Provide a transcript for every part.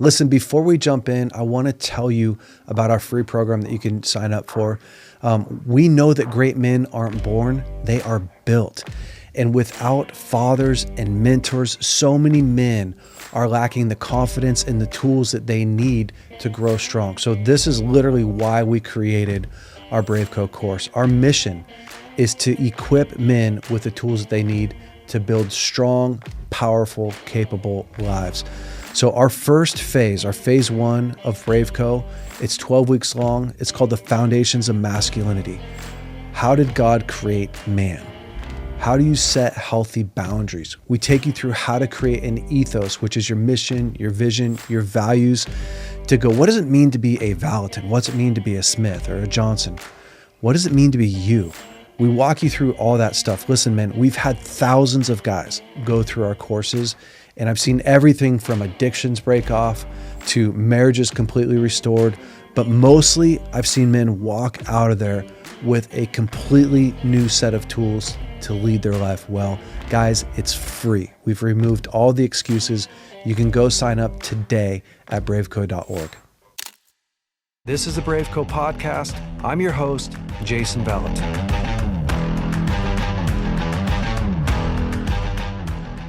Listen, before we jump in, I want to tell you about our free program that you can sign up for. We know that great men aren't born, they are built. And without fathers and mentors, so many men are lacking the confidence and the tools that they need to grow strong. So this is literally why we created our BraveCo course. Our mission is to equip men with the tools that they need to build strong, powerful, capable lives. So our first phase, our phase 1 of BraveCo, it's 12 weeks long. It's called the Foundations of Masculinity. How did God create man? How do you set healthy boundaries? We take you through how to create an ethos, which is your mission, your vision, your values, to go, what does it mean to be a Valentin? What's it mean to be a Smith or a Johnson? What does it mean to be you? We walk you through all that stuff. Listen, man, we've had thousands of guys go through our courses, and I've seen everything from addictions break off to marriages completely restored. But mostly I've seen men walk out of there with a completely new set of tools to lead their life well. Guys, it's free. We've removed all the excuses. You can go sign up today at braveco.org. This is the BraveCo podcast. I'm your host, Jason Valentin.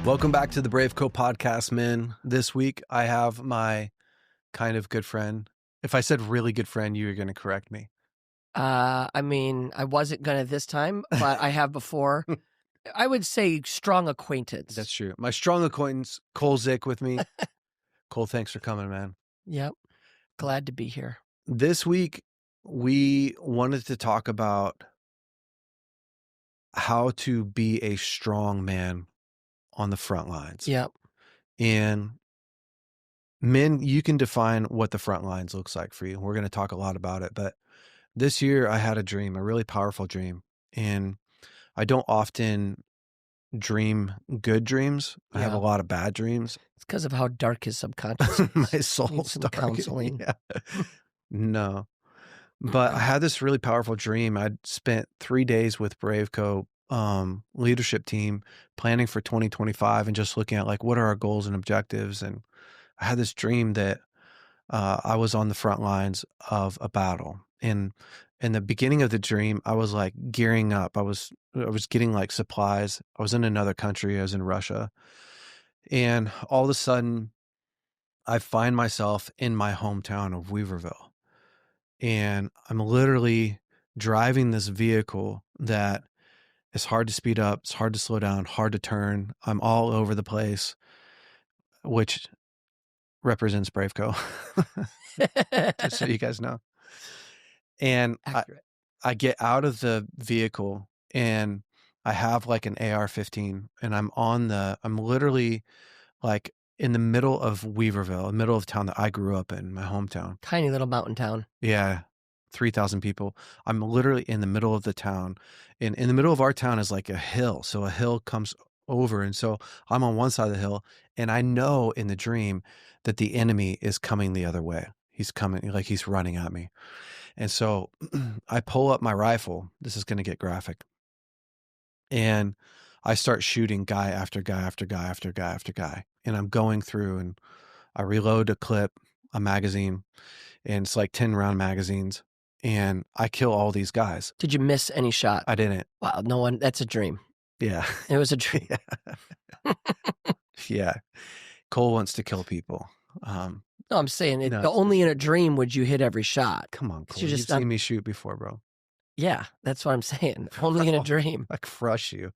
Welcome back to the BraveCo podcast, men. This week, I have my kind of good friend. If I said really good friend, you were going to correct me. I mean, I wasn't going to this time, but I have before. I would say strong acquaintance. That's true. My strong acquaintance, Cole Zick, with me. Cole, thanks for coming, man. Yep. Glad to be here. This week, we wanted to talk about how to be a strong man on the front lines. Yep. And men, you can define what the front lines looks like for you. We're going to talk a lot about it, but this year I had a dream, a really powerful dream. And I don't often dream good dreams. I have a lot of bad dreams. It's because of how dark his subconscious is. My soul's dark. Counseling. Yeah. No. But I had this really powerful dream. I'd spent 3 days with BraveCo leadership team planning for 2025 and just looking at like, what are our goals and objectives? And I had this dream that I was on the front lines of a battle. And in the beginning of the dream, I was like gearing up. I was getting like supplies. I was in another country. I was in Russia. And all of a sudden, I find myself in my hometown of Weaverville. And I'm literally driving this vehicle that is hard to speed up. It's hard to slow down, hard to turn. I'm all over the place, which represents BraveCo, just so you guys know. And I get out of the vehicle and I have like an AR-15 and I'm literally like in the middle of Weaverville, the middle of town that I grew up in, my hometown. Tiny little mountain town. Yeah. 3,000 people. I'm literally in the middle of the town. And in the middle of our town is like a hill. So a hill comes over. And so I'm on one side of the hill and I know in the dream that the enemy is coming the other way. He's coming, like he's running at me. And so I pull up my rifle. This is going to get graphic. And I start shooting guy after guy after guy after guy after guy. And I'm going through and I reload a clip, a magazine, and it's like 10 round magazines. And I kill all these guys. Did you miss any shot? I didn't. Wow, no one. That's a dream. Yeah. It was a dream. Yeah. Cole wants to kill people. No, I'm saying only in a dream would you hit every shot. Come on, Cole. You've You've seen me shoot before, bro. Yeah, that's what I'm saying. Only in a dream. I crush you.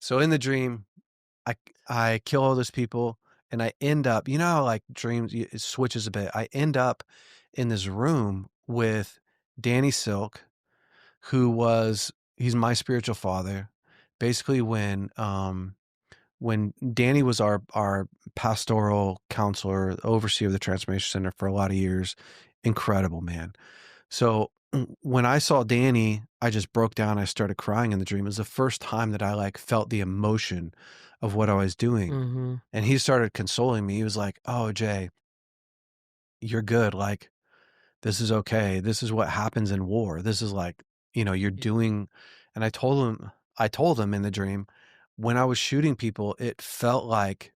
So in the dream, I kill all those people and I end up, you know how like dreams, it switches a bit. I end up in this room with Danny Silk, he's my spiritual father. Basically when Danny was our pastoral counselor, overseer of the Transformation Center for a lot of years, incredible man. So when I saw Danny, I just broke down. I started crying in the dream. It was the first time that I like felt the emotion of what I was doing. Mm-hmm. And he started consoling me. He was like, "Oh, Jay, you're good. Like, this is okay. This is what happens in war. This is like, you're doing." And I told him in the dream, when I was shooting people, it felt like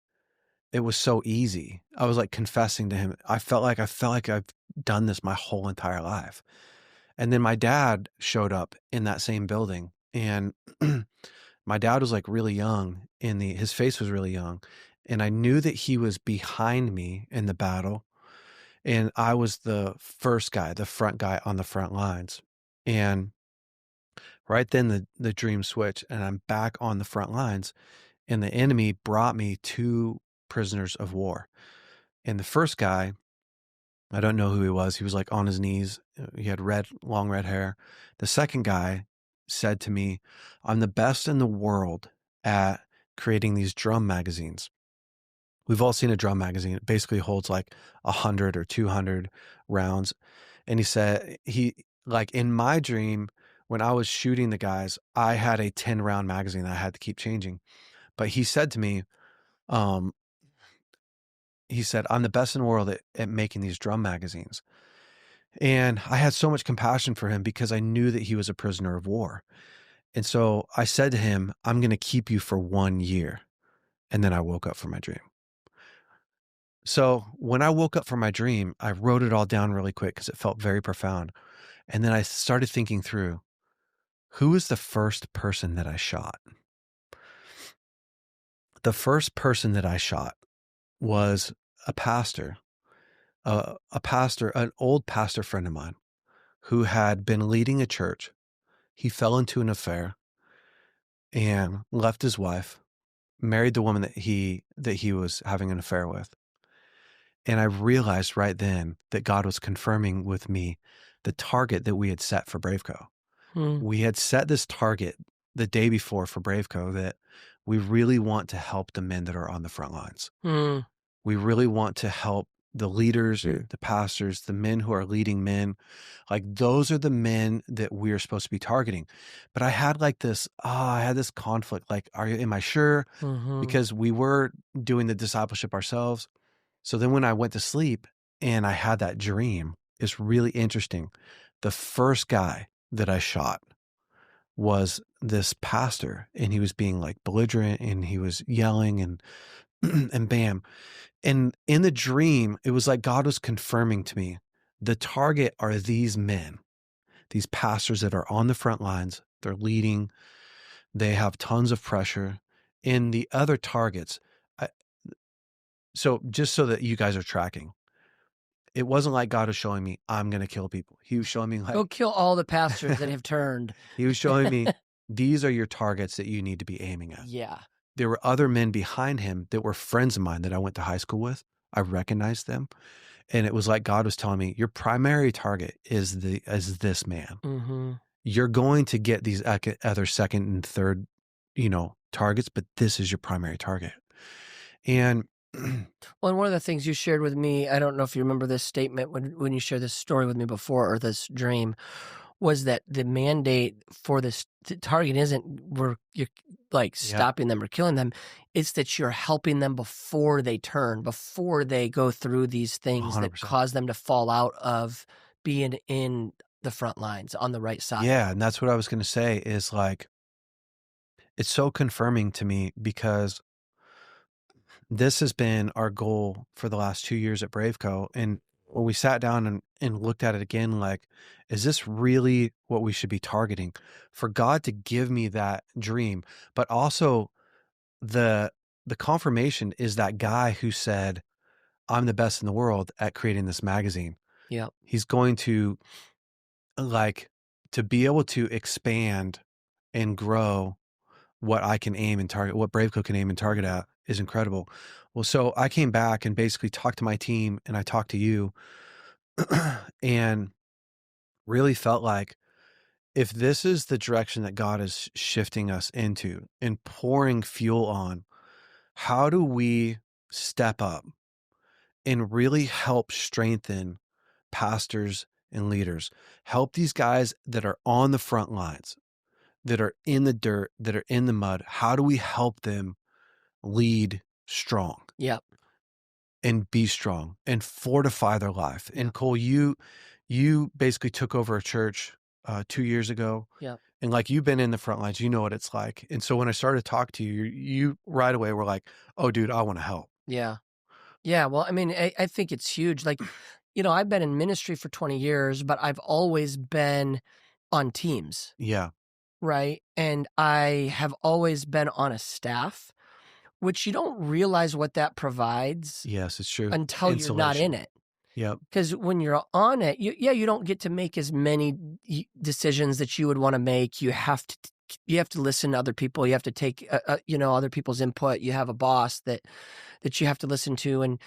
it was so easy. I was like confessing to him. I felt like I've done this my whole entire life. And then my dad showed up in that same building, and my dad was like really young his face was really young. And I knew that he was behind me in the battle. And I was the first guy, the front guy on the front lines. And right then the dream switched, and I'm back on the front lines, and the enemy brought me two prisoners of war. And the first guy, I don't know who he was. He was like on his knees. He had long red hair. The second guy said to me, I'm the best in the world at creating these drum magazines. We've all seen a drum magazine. It basically holds like 100 or 200 rounds. And he said, like in my dream, when I was shooting the guys, I had a 10 round magazine that I had to keep changing. But he said to me, he said, I'm the best in the world at making these drum magazines. And I had so much compassion for him because I knew that he was a prisoner of war. And so I said to him, I'm going to keep you for 1 year. And then I woke up from my dream. So when I woke up from my dream, I wrote it all down really quick because it felt very profound. And then I started thinking through, who was the first person that I shot? The first person that I shot was a pastor, an old pastor friend of mine who had been leading a church. He fell into an affair and left his wife, married the woman that he was having an affair with. And I realized right then that God was confirming with me the target that we had set for BraveCo. We had set this target the day before for BraveCo that we really want to help the men that are on the front lines. We really want to help the leaders, the pastors, the men who are leading men. Like those are the men that we're supposed to be targeting. But I had like this, I had this conflict. Like, am I sure? Because we were doing the discipleship ourselves. So then when I went to sleep and I had that dream, it's really interesting. The first guy that I shot was this pastor, and he was being like belligerent and he was yelling and and bam. And in the dream, it was like God was confirming to me, the target are these men, these pastors that are on the front lines. They're leading. They have tons of pressure. In the other targets, so just so that you guys are tracking, it wasn't like God was showing me, I'm going to kill people. He was showing me like, go kill all the pastors that have turned. He was showing me, these are your targets that you need to be aiming at. Yeah. There were other men behind him that were friends of mine that I went to high school with. I recognized them. And it was like God was telling me, your primary target is this man. You're going to get these other second and third, targets, but this is your primary target. And well, and one of the things you shared with me, I don't know if you remember this statement when you shared this story with me before, or this dream, was that the mandate for this target isn't you're like stopping them or killing them. It's that you're helping them before they turn, before they go through these things 100%. That cause them to fall out of being in the front lines on the right side. Yeah. And that's what I was going to say is like, it's so confirming to me because this has been our goal for the last 2 years at BraveCo. And when we sat down and looked at it again, like, is this really what we should be targeting? For God to give me that dream, but also the confirmation is that guy who said, I'm the best in the world at creating this magazine. Yeah. He's going to to be able to expand and grow what I can aim and target, what BraveCo can aim and target at is incredible. Well, so I came back and basically talked to my team and I talked to you and really felt like if this is the direction that God is shifting us into and pouring fuel on, how do we step up and really help strengthen pastors and leaders, help these guys that are on the front lines, that are in the dirt, that are in the mud? How do we help them lead strong? Yep. And be strong and fortify their life. Yeah. And Cole, you basically took over a church 2 years ago. Yeah. And like you've been in the front lines, you know what it's like. And so when I started to talk to you, you right away were like, oh dude, I want to help. Yeah. Yeah, well, I mean, I think it's huge. Like, I've been in ministry for 20 years, but I've always been on teams, Yeah. right? And I have always been on a staff, which you don't realize what that provides Yes, it's true. until you're not in Insulation. it. Yep. Because when you're on it, you don't get to make as many decisions that you would want to make. You have to listen to other people. You have to take other people's input. You have a boss that you have to listen to, and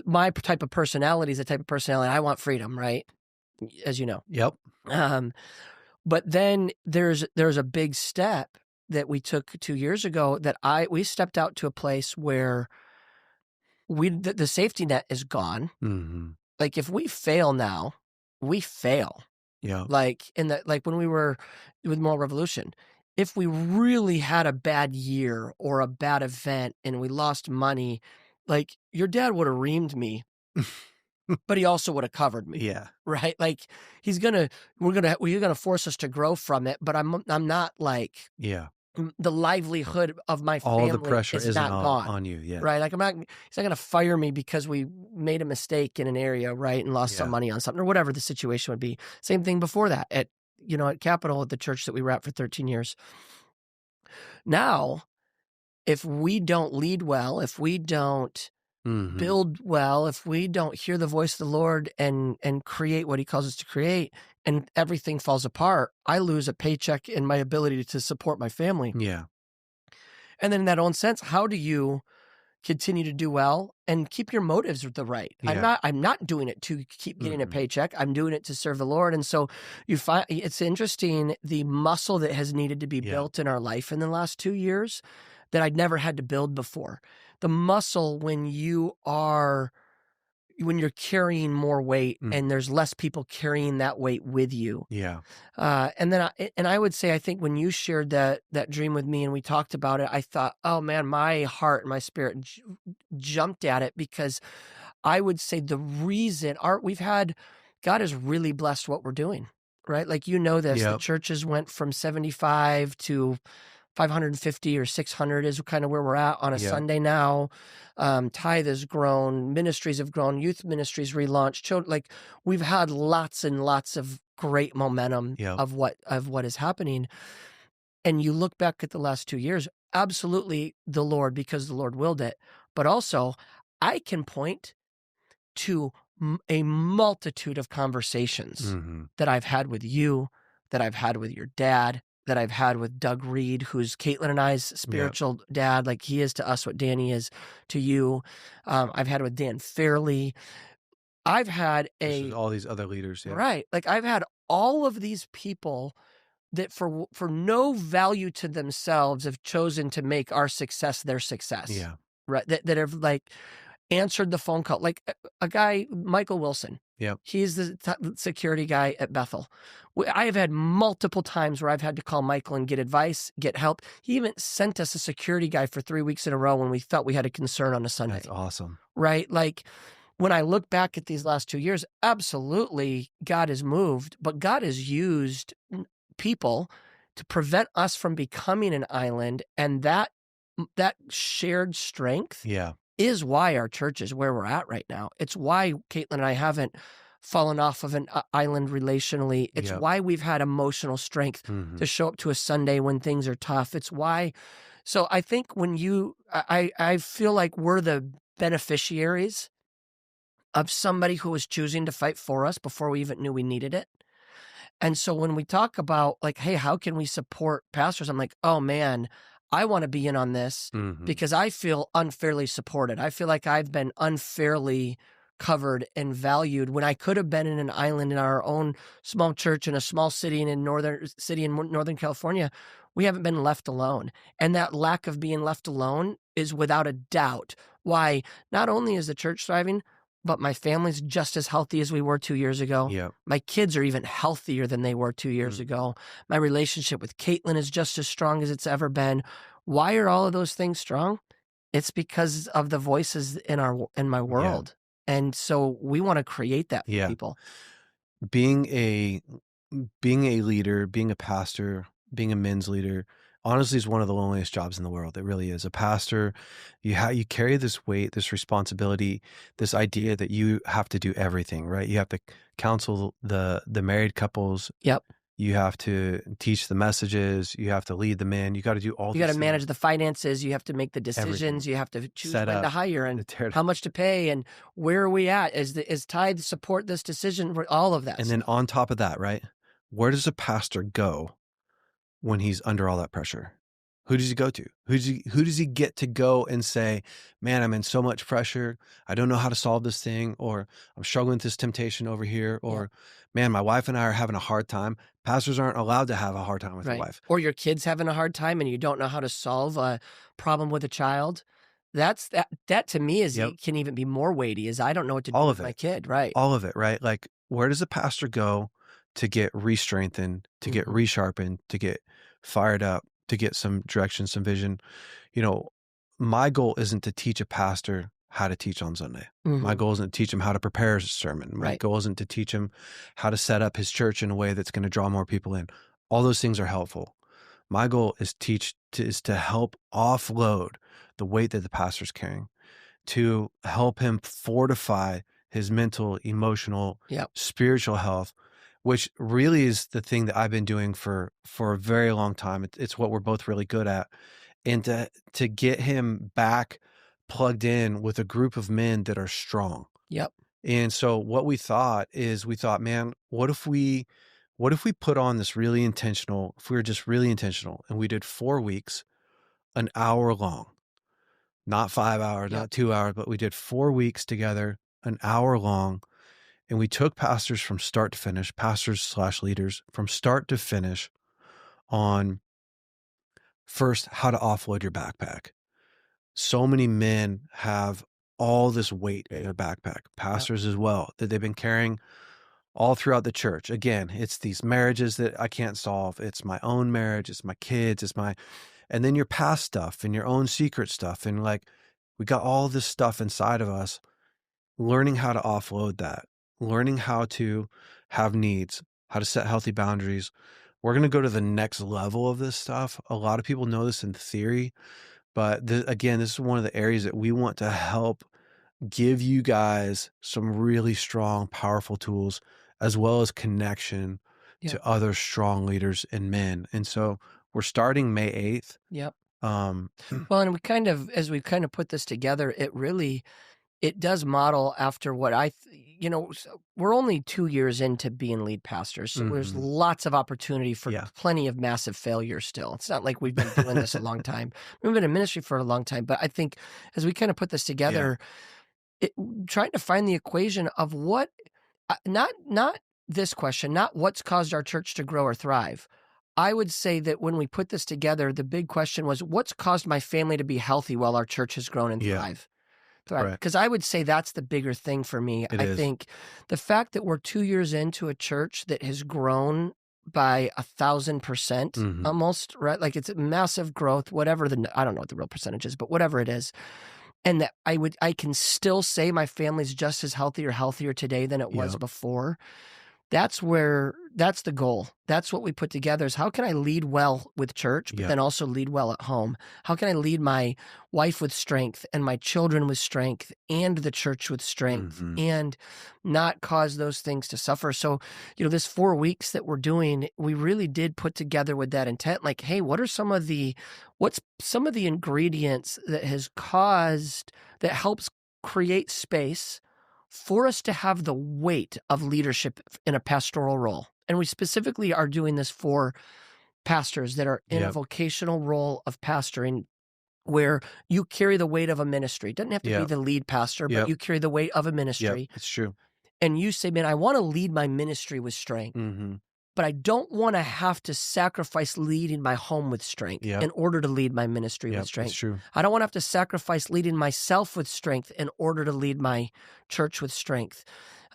my type of personality is the type of personality I want freedom, right? As you know. Yep. Um, but then there's a big step that we took 2 years ago that we stepped out to a place where the safety net is gone. Mm-hmm. Like if we fail now, we fail. Yeah. Like when we were with Moral Revolution, if we really had a bad year or a bad event and we lost money, like your dad would have reamed me, but he also would have covered me. Yeah. Right? Like you're gonna force us to grow from it, but I'm not like Yeah. the livelihood of my All family the pressure is isn't not gone. on you. Yeah. Right? Like he's not gonna fire me because we made a mistake in an area, right? And lost some Yeah. money on something or whatever the situation would be. Same thing before that at Capitol, at the church that we were at for 13 years. Now, if we don't lead well, if we don't Mm-hmm. build well, if we don't hear the voice of the Lord and create what he calls us to create, and everything falls apart, I lose a paycheck and my ability to support my family. Yeah. And then in that own sense, how do you continue to do well and keep your motives the right? Yeah. I'm not doing it to keep getting a Mhm. paycheck. I'm doing it to serve the Lord. And so you find it's interesting, the muscle that has needed to be Yeah. built in our life in the last 2 years that I'd never had to build before. The muscle when you're carrying more weight and there's less people carrying that weight with you. Yeah. And then I would say, I think when you shared that dream with me and we talked about it, I thought, oh man, my heart and my spirit jumped at it, because I would say the reason God has really blessed what we're doing, right? Like, this, the Yep. churches went from 75 to 550 or 600 is kind of where we're at on a Yep. Sunday now. Tithe has grown, ministries have grown, youth ministries relaunched. Like we've had lots and lots of great momentum Yep. of what is happening. And you look back at the last 2 years, absolutely the Lord, because the Lord willed it. But also I can point to a multitude of conversations Mhm. that I've had with you, that I've had with your dad, that I've had with Doug Reed, who's Caitlin and I's spiritual dad. Like he is to us what Danny is to you. I've had with Dan Fairley. I've had There's all these other leaders. Yeah. right. Like I've had all of these people that for no value to themselves have chosen to make our success their success. Yeah. Right. That have like answered the phone call. Like a guy, Michael Wilson. Yep. He's the security guy at Bethel. I have had multiple times where I've had to call Michael and get advice, get help. He even sent us a security guy for 3 weeks in a row when we thought we had a concern on a Sunday. That's awesome. Right? Like when I look back at these last 2 years, absolutely God has moved, but God has used people to prevent us from becoming an island, and that shared strength Yeah. is why our church is where we're at right now. It's why Caitlin and I haven't fallen off of an island relationally. It's why we've had emotional strength to show up to a Sunday when things are tough. It's why. So I think when I feel like we're the beneficiaries of somebody who was choosing to fight for us before we even knew we needed it. And so when we talk about like, hey, how can we support pastors? I'm like, oh man, I want to be in on this because I feel unfairly supported. I feel like I've been unfairly covered and valued when I could have been in an island in our own small church in a small city in Northern California. We haven't been left alone. And that lack of being left alone is without a doubt why not only is the church thriving, but my family's just as healthy as we were 2 years ago. Yep. My kids are even healthier than they were 2 years ago. My relationship with Caitlin is just as strong as it's ever been. Why are all of those things strong? It's because of the voices in my world. And so we want to create that for people. Being a leader, being a pastor, being a men's leader, honestly is one of the loneliest jobs in the world. It really is. A pastor, you carry this weight, this responsibility, this idea that you have to do everything, right? You have to counsel the married couples. Yep. You have to teach the messages. You have to lead the men. You got to do all You got these to things. manage the finances. You have to make the Everything. decisions. You have to choose Set when to up, hire and to tear how much to pay and where are we at? Is tithe support this decision? All of that. And then on top of that, right? Where does a pastor go when he's under all that pressure? Who does he go to? Who does he get to go and say, man, I'm in so much pressure. I don't know how to solve this thing, or I'm struggling with this temptation over here, or man, my wife and I are having a hard time. Pastors aren't allowed to have a hard time with their wife. Or your kid's having a hard time and you don't know how to solve a problem with a child. That to me is can even be more weighty, is I don't know what to do with my kid, right? All of it, right? Like, where does a pastor go to get re-strengthened, to get resharpened, to get fired up, to get some direction, some vision? You know, my goal isn't to teach a pastor how to teach on Sunday. My goal isn't to teach him how to prepare a sermon. My goal isn't to teach him how to set up his church in a way that's going to draw more people in. All those things are helpful. My goal is to help offload the weight that the pastor's carrying, to help him fortify his mental, emotional, spiritual health, which really is the thing that I've been doing for a very long time. It's what we're both really good at. And to get him back plugged in with a group of men that are strong. Yep. And so what we thought, man, what if we put on this really intentional, if we were just really intentional and we did 4 weeks, an hour long, not 5 hours, not 2 hours, but we did 4 weeks together, an hour long. And we took pastors from start to finish, pastors/leaders from start to finish on first, how to offload your backpack. So many men have all this weight in their backpack, pastors as well, that they've been carrying all throughout the church. Again, it's these marriages that I can't solve. It's my own marriage. It's my kids. And then your past stuff and your own secret stuff. And like, we got all this stuff inside of us, learning how to offload that, learning how to have needs, how to set healthy boundaries. We're going to go to the next level of this stuff. A lot of people know this in theory, but again, this is one of the areas that we want to help give you guys some really strong, powerful tools, as well as connection to other strong leaders and men. And so we're starting May 8th. Yep. Well, and as we kind of put this together, it does model after what we're only 2 years into being lead pastors. So there's lots of opportunity for plenty of massive failure still. It's not like we've been doing this a long time. We've been in ministry for a long time. But I think as we kind of put this together, trying to find the equation of what, not this question, not what's caused our church to grow or thrive. I would say that when we put this together, the big question was, what's caused my family to be healthy while our church has grown and thrive? Because I would say that's the bigger thing for me. I think the fact that we're 2 years into a church that has grown by 1,000% almost, right? Like it's a massive growth, whatever I don't know what the real percentage is, but whatever it is. And that I can still say my family's just as healthy or healthier today than it was before. That's the goal. That's what we put together is how can I lead well with church, but then also lead well at home? How can I lead my wife with strength and my children with strength and the church with strength and not cause those things to suffer? So, this 4 weeks that we're doing, we really did put together with that intent, like, hey, what's some of the ingredients that helps create space for us to have the weight of leadership in a pastoral role. And we specifically are doing this for pastors that are in a vocational role of pastoring where you carry the weight of a ministry. It doesn't have to be the lead pastor, but you carry the weight of a ministry. It's true. And you say, man, I want to lead my ministry with strength, but I don't want to have to sacrifice leading my home with strength in order to lead my ministry with strength. That's true. I don't want to have to sacrifice leading myself with strength in order to lead my church with strength.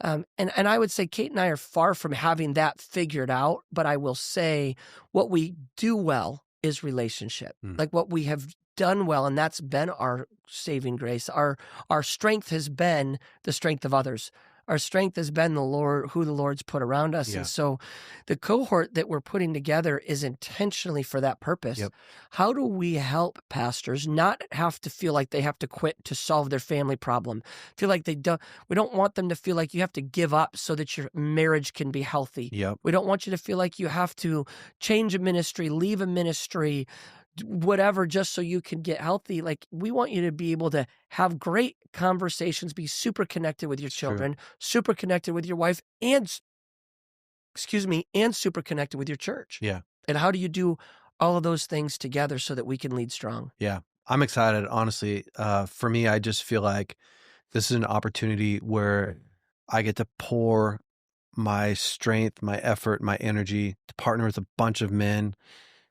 And I would say Kate and I are far from having that figured out, but I will say what we do well is relationship. Like what we have done well, and that's been our saving grace. Our strength has been the strength of others. Our strength has been the Lord, who the Lord's put around us. Yeah. And so the cohort that we're putting together is intentionally for that purpose. Yep. How do we help pastors not have to feel like they have to quit to solve their family problem? Feel like we don't want them to feel like you have to give up so that your marriage can be healthy. Yep. We don't want you to feel like you have to change a ministry, leave a ministry, whatever, just so you can get healthy. Like, we want you to be able to have great conversations, be super connected with your children, super connected with your wife, and super connected with your church. Yeah. And how do you do all of those things together so that we can lead strong? Yeah. I'm excited, honestly. For me, I just feel like this is an opportunity where I get to pour my strength, my effort, my energy to partner with a bunch of men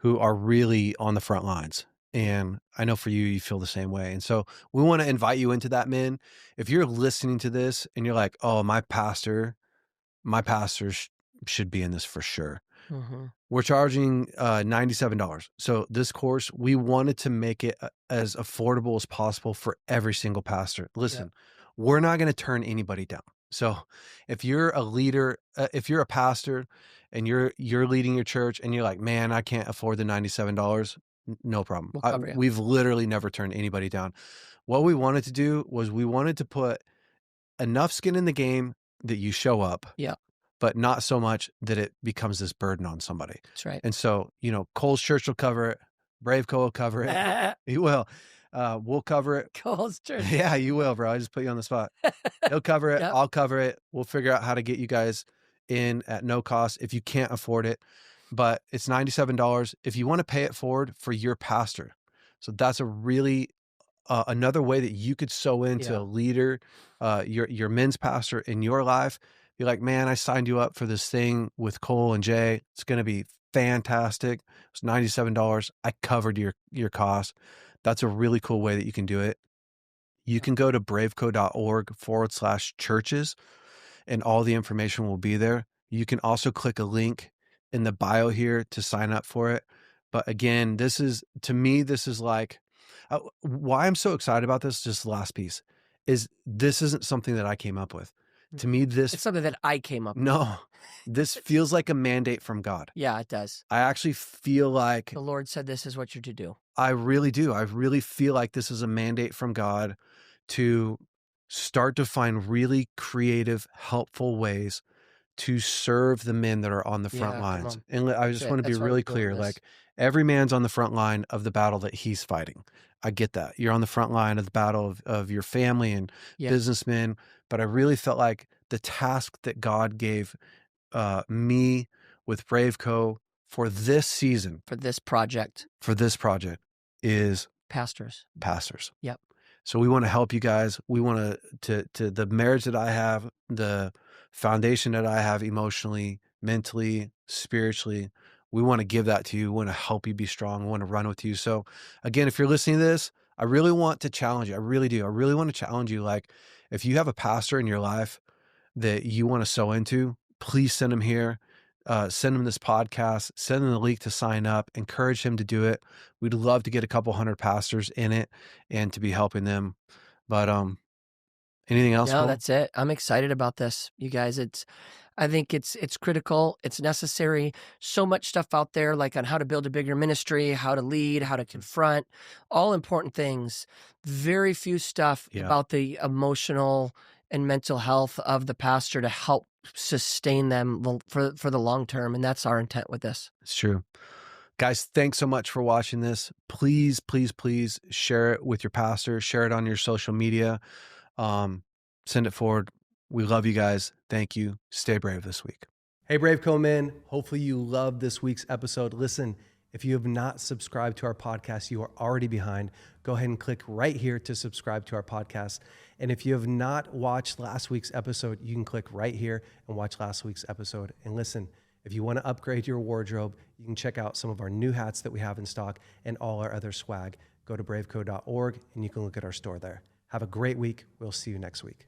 who are really on the front lines. And I know for you, you feel the same way. And so we want to invite you into that, men. If you're listening to this and you're like, oh, my pastor should be in this for sure. Mm-hmm. We're charging $97. So this course, we wanted to make it as affordable as possible for every single pastor. Listen, we're not going to turn anybody down. So if you're a leader, if you're a pastor and you're leading your church and you're like, man, I can't afford the $97, no problem. We'll cover you. We've literally never turned anybody down. What we wanted to do was we wanted to put enough skin in the game that you show up. Yeah. But not so much that it becomes this burden on somebody. That's right. And so, Cole's church will cover it. BraveCo will cover it. You will. We'll cover it. Cole's church. Yeah, you will, bro. I just put you on the spot. He'll cover it. Yep. I'll cover it. We'll figure out how to get you guys in at no cost if you can't afford it. But it's $97 if you want to pay it forward for your pastor. So that's a really another way that you could sow into a leader, your men's pastor in your life. Be like, man, I signed you up for this thing with Cole and Jay. It's going to be fantastic. It's $97. I covered your cost. That's a really cool way that you can do it. You can go to braveco.org/churches and all the information will be there. You can also click a link in the bio here to sign up for it. But again, to me, this is like, why I'm so excited about this, just the last piece, is this isn't something that I came up with. To me, it's something that I came up with. No, this feels like a mandate from God. Yeah, it does. I actually feel like the Lord said, this is what you're to do. I really do. I really feel like this is a mandate from God to start to find really creative, helpful ways to serve the men that are on the front lines. And I just want to be really clear, like, every man's on the front line of the battle that he's fighting. I get that. You're on the front line of the battle of your family and businessmen. But I really felt like the task that God gave me with BraveCo for this season, for this project is pastors. Yep. So we want to help you guys. We want to the marriage that I have, the foundation that I have emotionally, mentally, spiritually, we want to give that to you. We want to help you be strong. We want to run with you. So again, if you're listening to this, I really want to challenge you. I really do. I really want to challenge you. Like, if you have a pastor in your life that you want to sow into, please send him here. Send him this podcast, send him the link to sign up, encourage him to do it. We'd love to get a couple hundred pastors in it and to be helping them. But anything else? No, that's it. I'm excited about this, you guys. I think it's critical. It's necessary. So much stuff out there, like on how to build a bigger ministry, how to lead, how to confront, all important things. Very few stuff about the emotional and mental health of the pastor to help sustain them for the long term. And that's our intent with this. It's true. Guys, thanks so much for watching this. Please, please, please share it with your pastor. Share it on your social media. Send it forward. We love you guys. Thank you. Stay brave this week. Hey, BraveCo men. Hopefully you loved this week's episode. Listen, if you have not subscribed to our podcast, you are already behind. Go ahead and click right here to subscribe to our podcast. And if you have not watched last week's episode, you can click right here and watch last week's episode. And listen, if you want to upgrade your wardrobe, you can check out some of our new hats that we have in stock and all our other swag. Go to braveco.org and you can look at our store there. Have a great week. We'll see you next week.